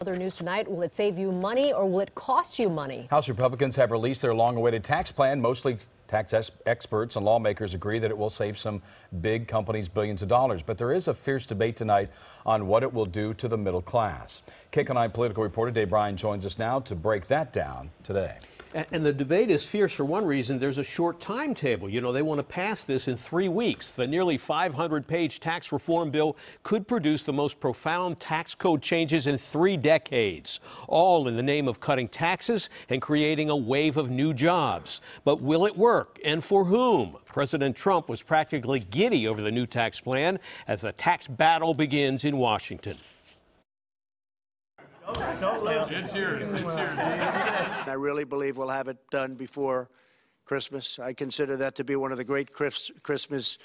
Other news tonight, will it save you money or will it cost you money? House Republicans have released their long-awaited tax plan. Mostly tax experts and lawmakers agree that it will save some big companies billions of dollars. But there is a fierce debate tonight on what it will do to the middle class. KCON9 political reporter Bryan joins us now to break that down today. And the debate is fierce for one reason. There's a short timetable. You know, they want to pass this in 3 weeks. The nearly 500-page tax reform bill could produce the most profound tax code changes in 3 decades, all in the name of cutting taxes and creating a wave of new jobs. But will it work, and for whom? President Trump was practically giddy over the new tax plan as the tax battle begins in Washington. It's yours. I really believe we'll have it done before Christmas. I consider that to be one of the great Christmas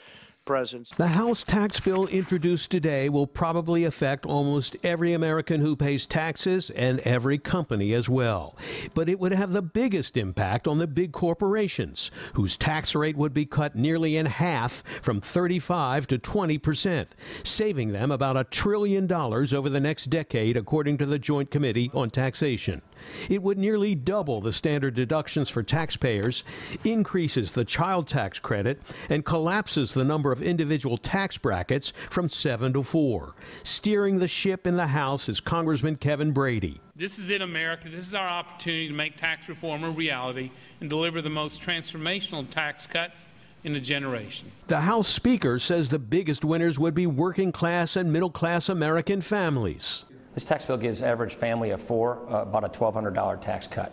presents. The House tax bill introduced today will probably affect almost every American who pays taxes and every company as well. But it would have the biggest impact on the big corporations, whose tax rate would be cut nearly in half from 35% to 20%, saving them about $1 trillion over the next decade, according to the Joint Committee on Taxation. It would nearly double the standard deductions for taxpayers, increases the child tax credit, and collapses the number of individual tax brackets from 7 to 4. Steering the ship in the House is Congressman Kevin Brady. This is it, America. This is our opportunity to make tax reform a reality and deliver the most transformational tax cuts in a generation. The House Speaker says the biggest winners would be working class and middle class American families. This tax bill gives average family of 4 about a $1,200 tax cut.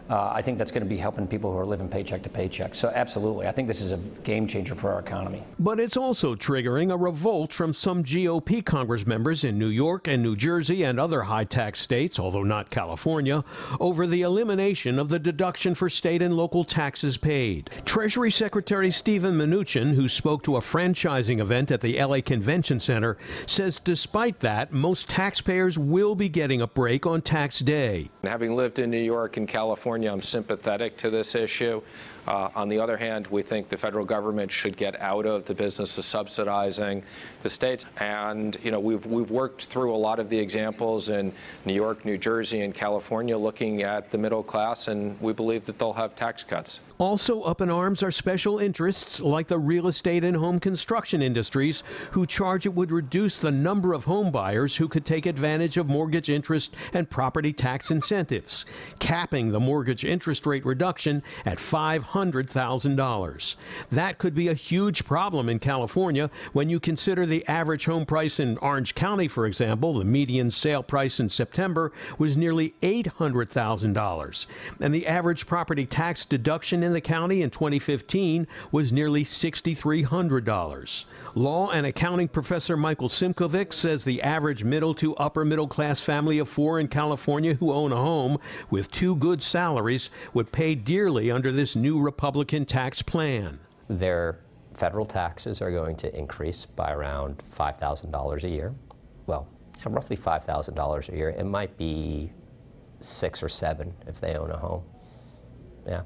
I think that's going to be helping people who are living paycheck to paycheck. So absolutely, I think this is a game changer for our economy. But it's also triggering a revolt from some GOP Congress members in New York and New Jersey and other high-tax states, although not California, over the elimination of the deduction for state and local taxes paid. Treasury Secretary Steven Mnuchin, who spoke to a franchising event at the LA Convention Center, says despite that, most taxpayers will be getting a break on tax day. Having lived in New York and California, I'm sympathetic to this issue. On the other hand, we think the federal government should get out of the business of subsidizing the states. And, you know, we've worked through a lot of the examples in New York, New Jersey, and California looking at the middle class, and we believe that they'll have tax cuts. Also up in arms are special interests like the real estate and home construction industries, who charge it would reduce the number of home buyers who could take advantage of mortgage interest and property tax incentives, capping the mortgage interest rate reduction at $500,000. That could be a huge problem in California when you consider the average home price in Orange County, for example. The median sale price in September was nearly $800,000, and the average property tax deduction in the county in 2015 was nearly $6,300. Law and accounting professor Michael Simkovic says the average middle to upper middle class family of 4 in California who own a home with 2 good salaries would pay dearly under this new Republican tax plan. Their federal taxes are going to increase by around $5,000 a year. Well, roughly $5,000 a year. It might be 6 or 7 if they own a home. Yeah.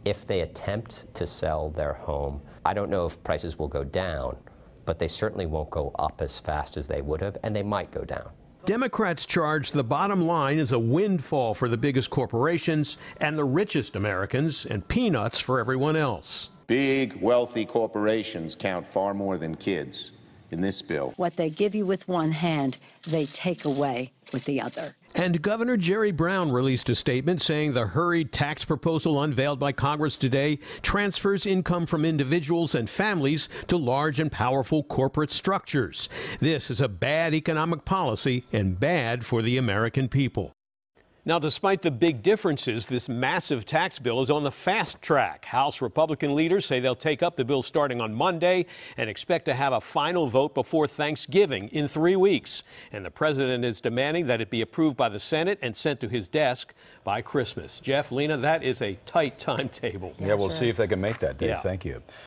If they attempt to sell their home, I don't know if prices will go down, but they certainly won't go up as fast as they would have, and they might go down. Democrats charge the bottom line is a windfall for the biggest corporations and the richest Americans, and peanuts for everyone else. Big, wealthy corporations count far more than kids in this bill. What they give you with one hand, they take away with the other. And Governor Jerry Brown released a statement saying the hurried tax proposal unveiled by Congress today transfers income from individuals and families to large and powerful corporate structures. This is a bad economic policy and bad for the American people. Now, despite the big differences, this massive tax bill is on the fast track. House Republican leaders say they'll take up the bill starting on Monday and expect to have a final vote before Thanksgiving in 3 weeks. And the president is demanding that it be approved by the Senate and sent to his desk by Christmas. Jeff, Lena, that is a tight timetable. Yeah, we'll see if they can make that, Dave. Yeah. Thank you.